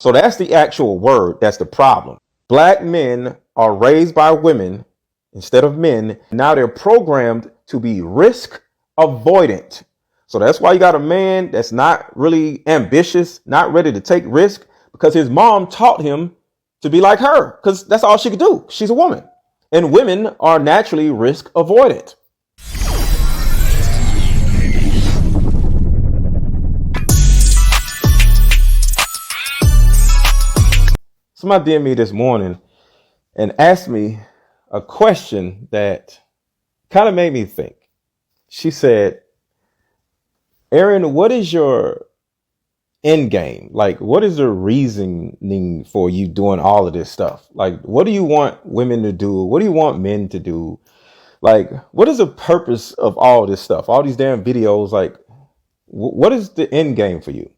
So that's the actual word. That's the problem. Black men are raised by women instead of men. Now they're programmed to be risk avoidant. So that's why you got a man that's not really ambitious, not ready to take risk, because his mom taught him to be like her, because that's all she could do. She's a woman. And women are naturally risk avoidant. Somebody DM'd me this morning and asked me a question that kind of made me think. She said, Aaron, what is your end game? Like, what is the reasoning for you doing all of this stuff? Like, what do you want women to do? What do you want men to do? Like, what is the purpose of all this stuff? All these damn videos, like, what is the end game for you?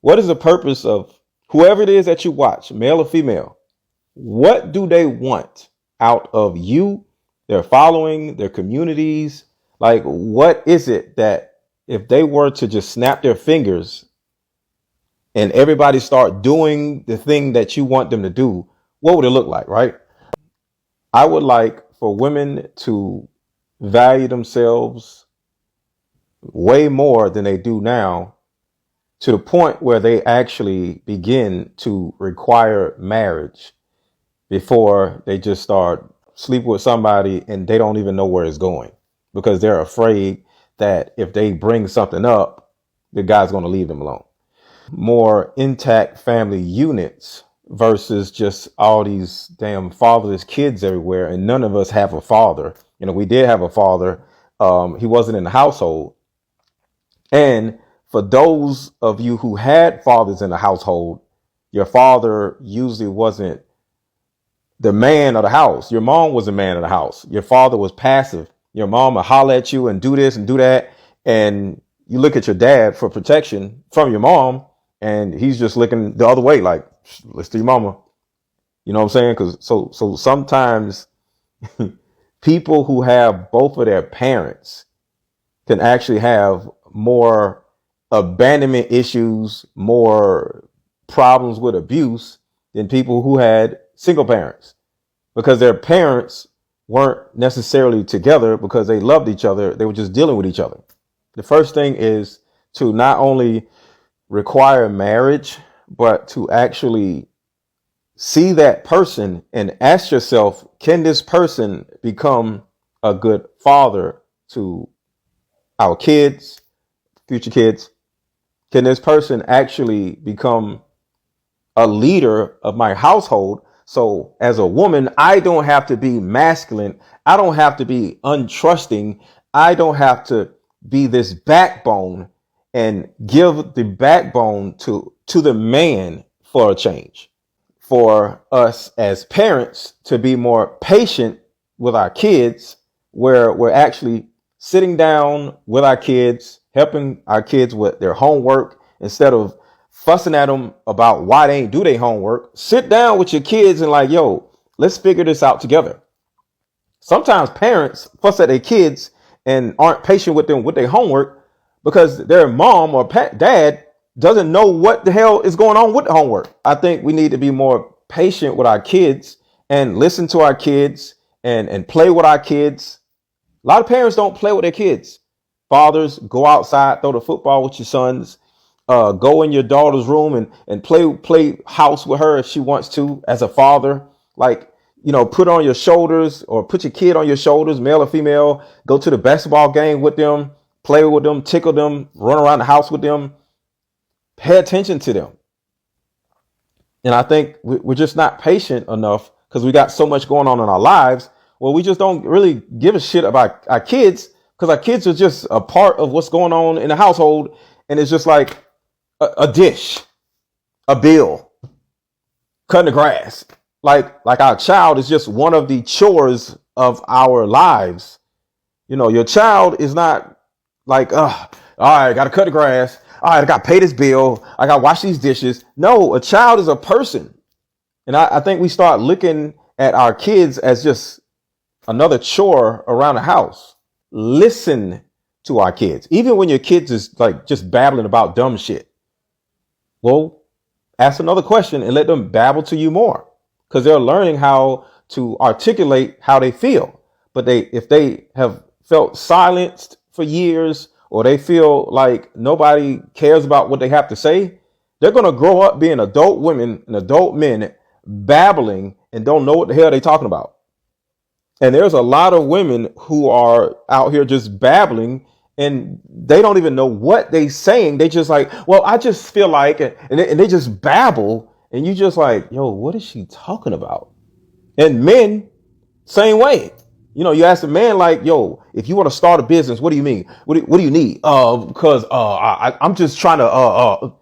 What is the purpose of whoever it is that you watch, male or female? What do they want out of you, their following, their communities? Like, what is it that if they were to just snap their fingers and everybody start doing the thing that you want them to do, what would it look like, right? I would like for women to value themselves way more than they do now, to the point where they actually begin to require marriage before they just start sleep with somebody and they don't even know where it's going, because they're afraid that if they bring something up, the guy's going to leave them alone. More intact family units versus just all these damn fatherless kids everywhere. And none of us have a father. You know, we did have a father. He wasn't in the household. And for those of you who had fathers in the household, your father usually wasn't the man of the house. Your mom was the man of the house. Your father was passive. Your mom would holler at you and do this and do that. And you look at your dad for protection from your mom, and he's just looking the other way, like, listen to your mama. You know what I'm saying? Because so sometimes people who have both of their parents can actually have more abandonment issues, more problems with abuse than people who had single parents, because their parents weren't necessarily together because they loved each other. They were just dealing with each other. The first thing is to not only require marriage, but to actually see that person and ask yourself, can this person become a good father to our kids, future kids? Can this person actually become a leader of my household? So as a woman, I don't have to be masculine. I don't have to be untrusting. I don't have to be this backbone and give the backbone to the man for a change. For us as parents to be more patient with our kids, where we're actually sitting down with our kids, helping our kids with their homework, instead of fussing at them about why they ain't do their homework. Sit down with your kids and like, yo, let's figure this out together. Sometimes parents fuss at their kids and aren't patient with them with their homework because their mom or dad doesn't know what the hell is going on with the homework. I think we need to be more patient with our kids and listen to our kids and play with our kids. A lot of parents don't play with their kids. Fathers, go outside, throw the football with your sons. Go in your daughter's room and play house with her if she wants to. As a father, like, you know, put on your shoulders or put your kid on your shoulders, male or female. Go to the basketball game with them, play with them, tickle them, run around the house with them. Pay attention to them. And I think we're just not patient enough because we got so much going on in our lives. Well, we just don't really give a shit about our kids, because our kids are just a part of what's going on in the household. And it's just like a dish, a bill, cutting the grass. Like our child is just one of the chores of our lives. You know, your child is not like, all right, I got to cut the grass. All right, I got to pay this bill. I got to wash these dishes. No, a child is a person. And I think we start looking at our kids as just another chore around the house. Listen to our kids. Even when your kids is like just babbling about dumb shit. Well, ask another question and let them babble to you more, because they're learning how to articulate how they feel. But if they have felt silenced for years, or they feel like nobody cares about what they have to say, they're going to grow up being adult women and adult men babbling and don't know what the hell they're talking about. And there's a lot of women who are out here just babbling and they don't even know what they saying. They just like, well, I just feel like, and they just babble. And you just like, yo, what is she talking about? And men, same way. You know, you ask a man like, yo, if you want to start a business, what do you mean? What do you need? Because I'm just trying to,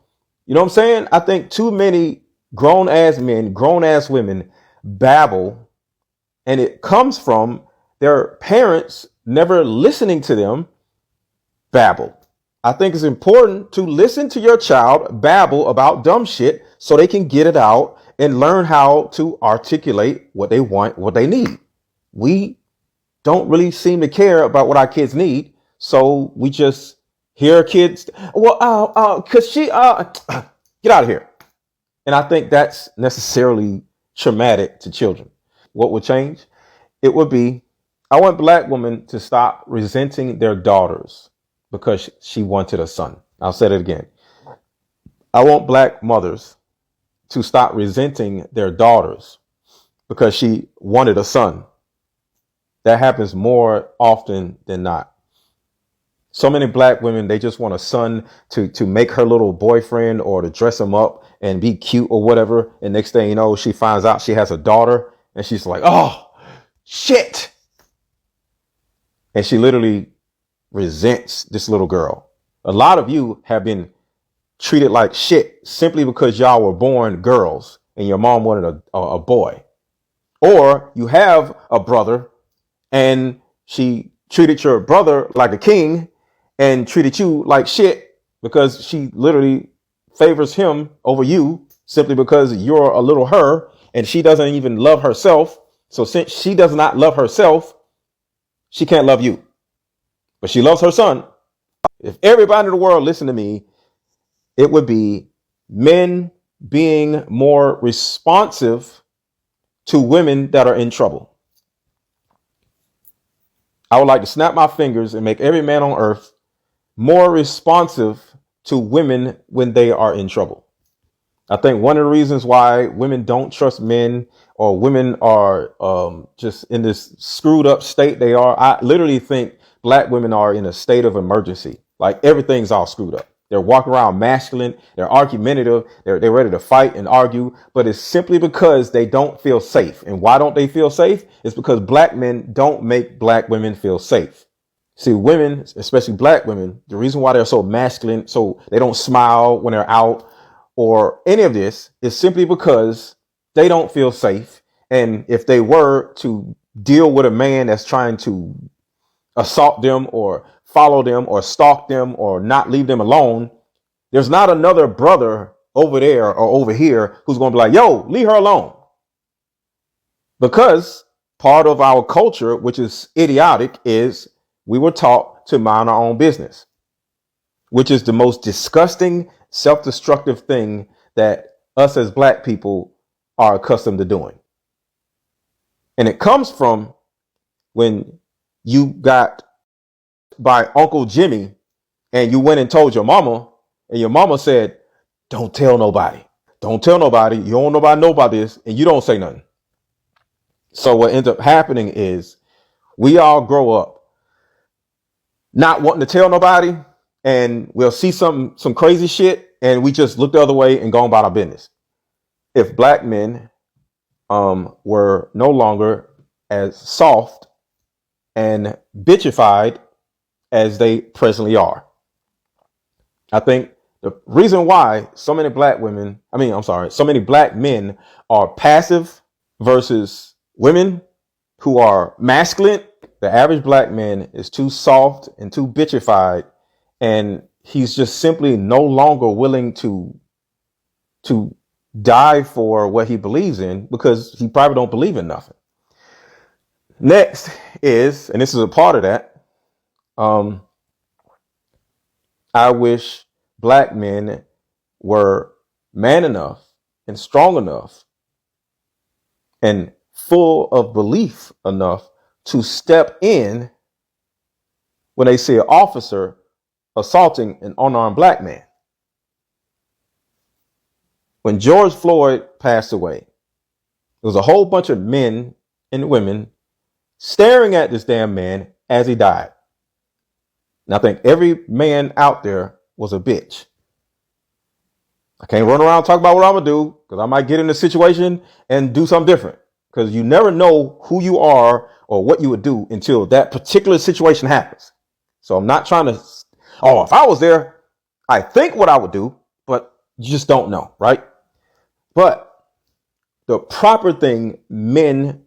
you know what I'm saying? I think too many grown ass men, grown ass women babble, and it comes from their parents never listening to them babble. I think it's important to listen to your child babble about dumb shit so they can get it out and learn how to articulate what they want, what they need. We don't really seem to care about what our kids need. So we just hear kids, well, cause she, get out of here. And I think that's necessarily traumatic to children. What would change? It would be, I want black women to stop resenting their daughters because she wanted a son. I'll say it again. I want black mothers to stop resenting their daughters because she wanted a son. That happens more often than not. So many black women, they just want a son to make her little boyfriend or to dress him up and be cute or whatever. And next thing you know, she finds out she has a daughter and she's like, oh, shit. And she literally resents this little girl. A lot of you have been treated like shit simply because y'all were born girls and your mom wanted a boy. Or you have a brother and she treated your brother like a king and treated you like shit because she literally favors him over you simply because you're a little her and she doesn't even love herself. So since she does not love herself, she can't love you, but she loves her son. If everybody in the world listened to me, it would be men being more responsive to women that are in trouble. I would like to snap my fingers and make every man on earth more responsive to women when they are in trouble. I think one of the reasons why women don't trust men or women are just in this screwed up state they are, I literally think black women are in a state of emergency. Like everything's all screwed up. They're walking around masculine. They're argumentative. They're ready to fight and argue. But it's simply because they don't feel safe. And why don't they feel safe? It's because black men don't make black women feel safe. See, women, especially black women, the reason why they're so masculine, so they don't smile when they're out or any of this, is simply because they don't feel safe. And if they were to deal with a man that's trying to assault them or follow them or stalk them or not leave them alone, there's not another brother over there or over here who's going to be like, yo, leave her alone. Because part of our culture, which is idiotic, is we were taught to mind our own business, which is the most disgusting, self-destructive thing that us as black people are accustomed to doing. And it comes from when you got by Uncle Jimmy and you went and told your mama and your mama said, don't tell nobody. Don't tell nobody. You don't know about this and you don't say nothing. So what ends up happening is we all grow up not wanting to tell nobody, and we'll see some crazy shit and we just look the other way and go about our business. If black men were no longer as soft and bitchified as they presently are, I think the reason why so many black men are passive versus women who are masculine. The average black man is too soft and too bitchified, and he's just simply no longer willing to die for what he believes in because he probably don't believe in nothing. Next is, and this is a part of that, I wish black men were man enough and strong enough and full of belief enough to step in when they see an officer assaulting an unarmed black man. When George Floyd passed away, there was a whole bunch of men and women staring at this damn man as he died. And I think every man out there was a bitch. I can't run around and talk about what I'm going to do because I might get in a situation and do something different, because you never know who you are or what you would do until that particular situation happens. So I'm not trying to, if I was there, I think what I would do, but you just don't know, right? But the proper thing men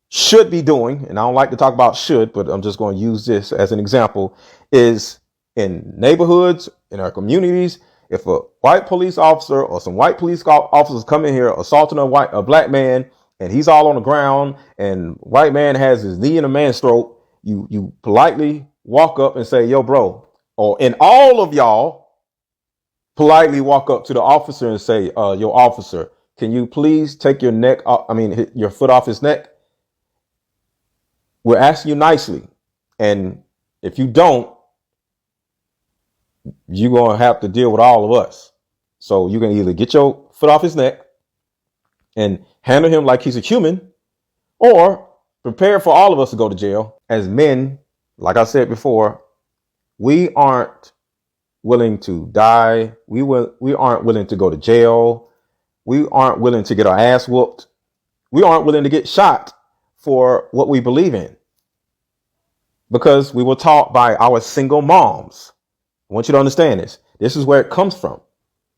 should be doing, and I don't like to talk about should, but I'm just going to use this as an example, is in neighborhoods, in our communities, if a white police officer or some white police officers come in here assaulting a black man and he's all on the ground and white man has his knee in a man's throat, you politely walk up and say, yo, bro, and all of y'all politely walk up to the officer and say, yo, officer, can you please take your your foot off his neck? We're asking you nicely. And if you don't, you're going to have to deal with all of us. So you can either get your foot off his neck and handle him like he's a human, or prepare for all of us to go to jail. As men, like I said before, we aren't willing to die. We aren't willing to go to jail. We aren't willing to get our ass whooped. We aren't willing to get shot for what we believe in, because we were taught by our single moms. I want you to understand this. This is where it comes from.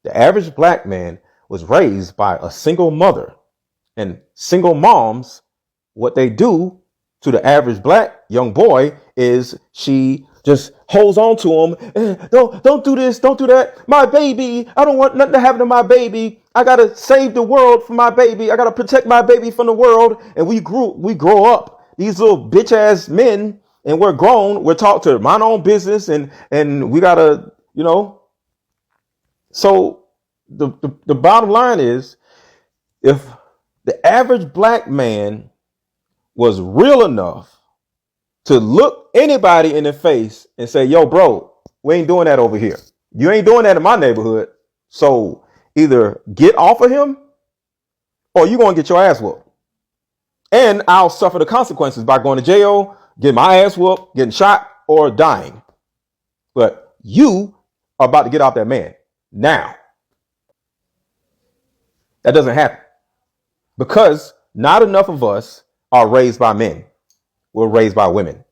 The average black man was raised by a single mother, and single moms, what they do to the average black young boy is she just holds on to him. Don't do this. Don't do that. My baby. I don't want nothing to happen to my baby. I got to save the world for my baby. I got to protect my baby from the world. And we grow up, these little bitch ass men, and we're grown. We're taught to mind our own business, and we got to, So the bottom line is, if the average black man was real enough to look anybody in the face and say, yo, bro, we ain't doing that over here. You ain't doing that in my neighborhood. So either get off of him or you're going to get your ass whooped. And I'll suffer the consequences by going to jail, getting my ass whooped, getting shot, or dying. But you are about to get out that man now. That doesn't happen, because not enough of us are raised by men. We're raised by women,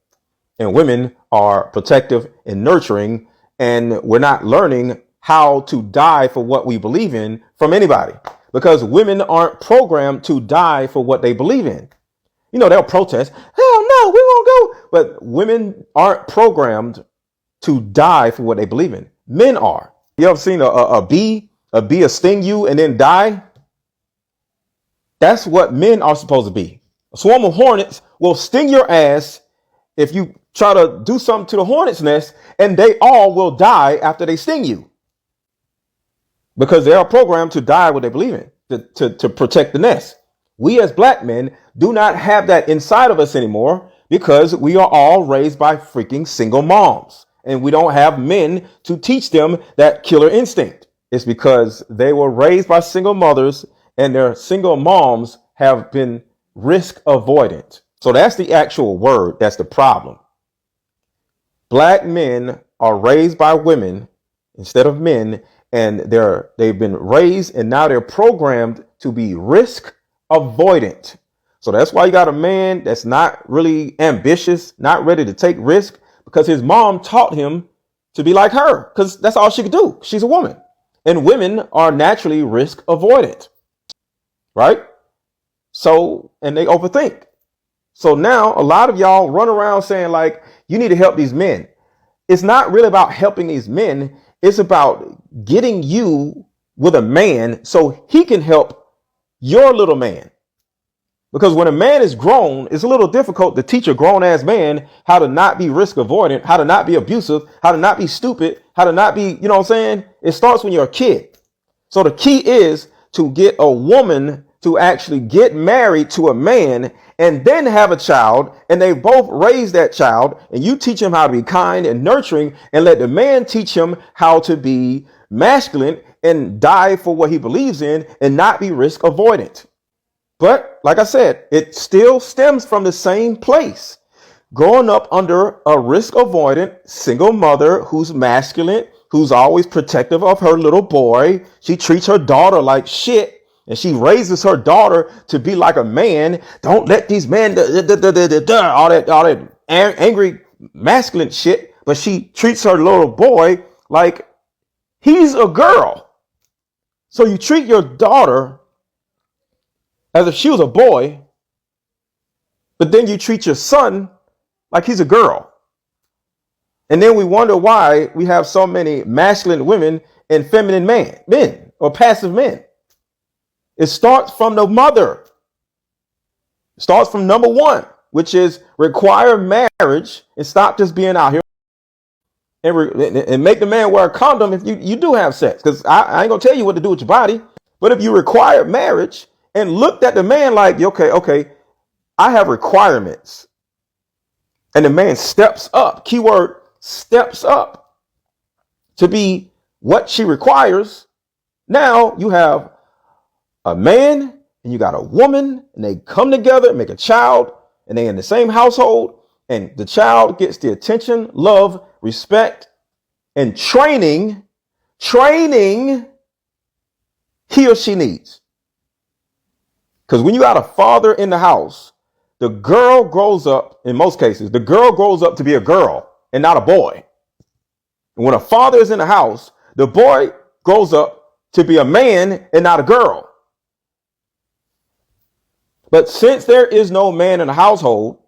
and women are protective and nurturing, and we're not learning how to die for what we believe in from anybody, because women aren't programmed to die for what they believe in. They'll protest. Hell no, we won't go. But women aren't programmed to die for what they believe in. Men are. You ever seen a bee sting you and then die? That's what men are supposed to be. A swarm of hornets will sting your ass if you try to do something to the hornet's nest, and they all will die after they sting you, because they are programmed to die what they believe in, to protect the nest. We as black men do not have that inside of us anymore, because we are all raised by freaking single moms, and we don't have men to teach them that killer instinct. It's because they were raised by single mothers, and their single moms have been risk avoidant. So that's the actual word. That's the problem. Black men are raised by women instead of men, and they've been raised, and now they're programmed to be risk avoidant. So that's why you got a man that's not really ambitious, not ready to take risk, because his mom taught him to be like her, because that's all she could do. She's a woman, and women are naturally risk avoidant, right? So, and they overthink. So now a lot of y'all run around saying, like, you need to help these men. It's not really about helping these men. It's about getting you with a man so he can help your little man. Because when a man is grown, it's a little difficult to teach a grown ass man how to not be risk avoidant, how to not be abusive, how to not be stupid, how to not be, It starts when you're a kid. So the key is to get a woman to actually get married to a man and then have a child, and they both raise that child, and you teach him how to be kind and nurturing, and let the man teach him how to be masculine and die for what he believes in and not be risk avoidant. But like I said, it still stems from the same place. Growing up under a risk avoidant single mother who's masculine, who's always protective of her little boy. She treats her daughter like shit, and she raises her daughter to be like a man. Don't let these men, all that angry masculine shit. But she treats her little boy like he's a girl. So you treat your daughter as if she was a boy, but then you treat your son like he's a girl. And then we wonder why we have so many masculine women and feminine men or passive men. It starts from the mother. It starts from number one, which is require marriage and stop just being out here and make the man wear a condom if you do have sex. Because I ain't going to tell you what to do with your body. But if you require marriage and looked at the man like, okay, I have requirements. And the man steps up, keyword, steps up to be what she requires. Now you have a man and you got a woman, and they come together and make a child, and they in the same household, and the child gets the attention, love, respect, and training he or she needs. Because when you got a father in the house, the girl grows up, in most cases, the girl grows up to be a girl and not a boy. And when a father is in the house, the boy grows up to be a man and not a girl. But since there is no man in the household,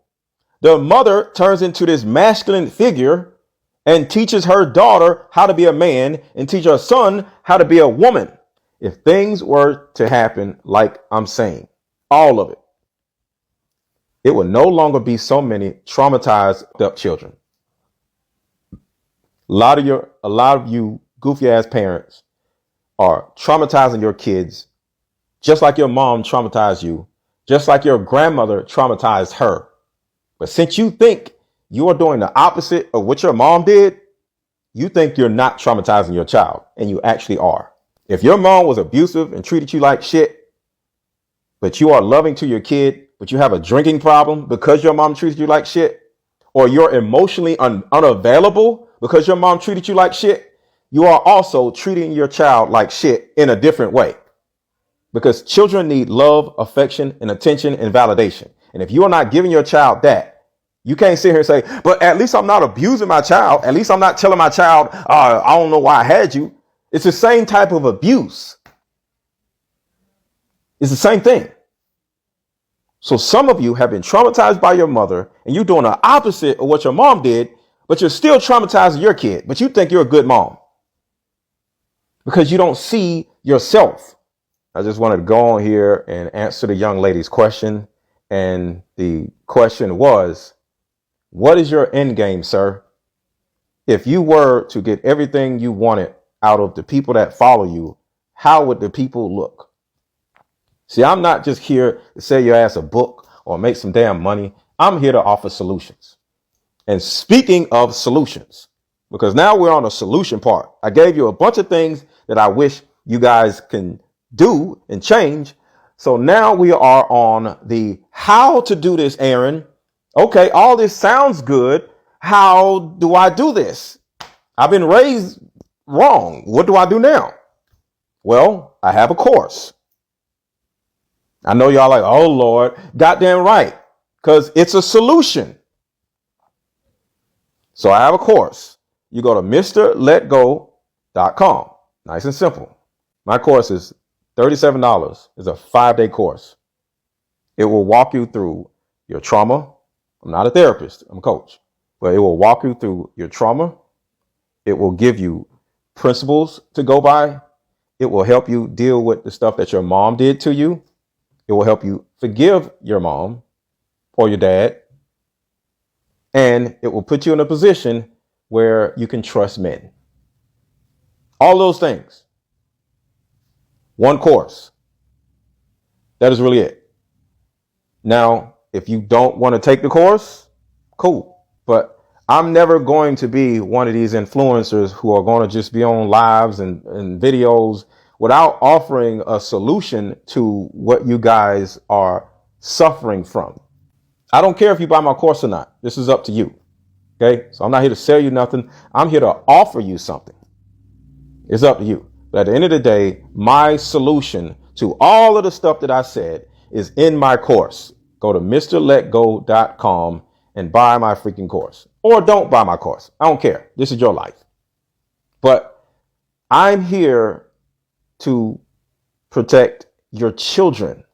the mother turns into this masculine figure and teaches her daughter how to be a man and teach her son how to be a woman. If things were to happen like I'm saying, all of it, it will no longer be so many traumatized up children. A lot of you goofy ass parents are traumatizing your kids just like your mom traumatized you, just like your grandmother traumatized her. But since you think you are doing the opposite of what your mom did, you think you're not traumatizing your child, and you actually are. If your mom was abusive and treated you like shit, but you are loving to your kid, but you have a drinking problem because your mom treated you like shit, or you're emotionally unavailable because your mom treated you like shit, you are also treating your child like shit in a different way. Because children need love, affection, and attention and validation. And if you are not giving your child that, you can't sit here and say, but at least I'm not abusing my child. At least I'm not telling my child, I don't know why I had you. It's the same type of abuse. It's the same thing. So some of you have been traumatized by your mother, and you're doing the opposite of what your mom did, but you're still traumatizing your kid, but you think you're a good mom because you don't see yourself. I just wanted to go on here and answer the young lady's question. And the question was, what is your end game, sir? If you were to get everything you wanted out of the people that follow you, how would the people look? See, I'm not just here to sell your ass a book or make some damn money. I'm here to offer solutions. And speaking of solutions, because now we're on a solution part. I gave you a bunch of things that I wish you guys can do and change. So now we are on the how to do this, Aaron. Okay, all this sounds good. How do I do this? I've been raised wrong. What do I do now? Well, I have a course. I know y'all like, oh Lord, goddamn right, because it's a solution. So I have a course. You go to MrLetGo.com. Nice and simple. My course is $37. It's a 5-day course. It will walk you through your trauma. I'm not a therapist, I'm a coach, but it will walk you through your trauma. It will give you principles to go by. It will help you deal with the stuff that your mom did to you. It will help you forgive your mom or your dad. And it will put you in a position where you can trust men. All those things. One course. That is really it. Now, if you don't want to take the course, cool. But I'm never going to be one of these influencers who are going to just be on lives and videos without offering a solution to what you guys are suffering from. I don't care if you buy my course or not. This is up to you. Okay. So I'm not here to sell you nothing. I'm here to offer you something. It's up to you. But at the end of the day, my solution to all of the stuff that I said is in my course. Go to mrletgo.com and buy my freaking course, or don't buy my course. I don't care. This is your life. But I'm here to protect your children.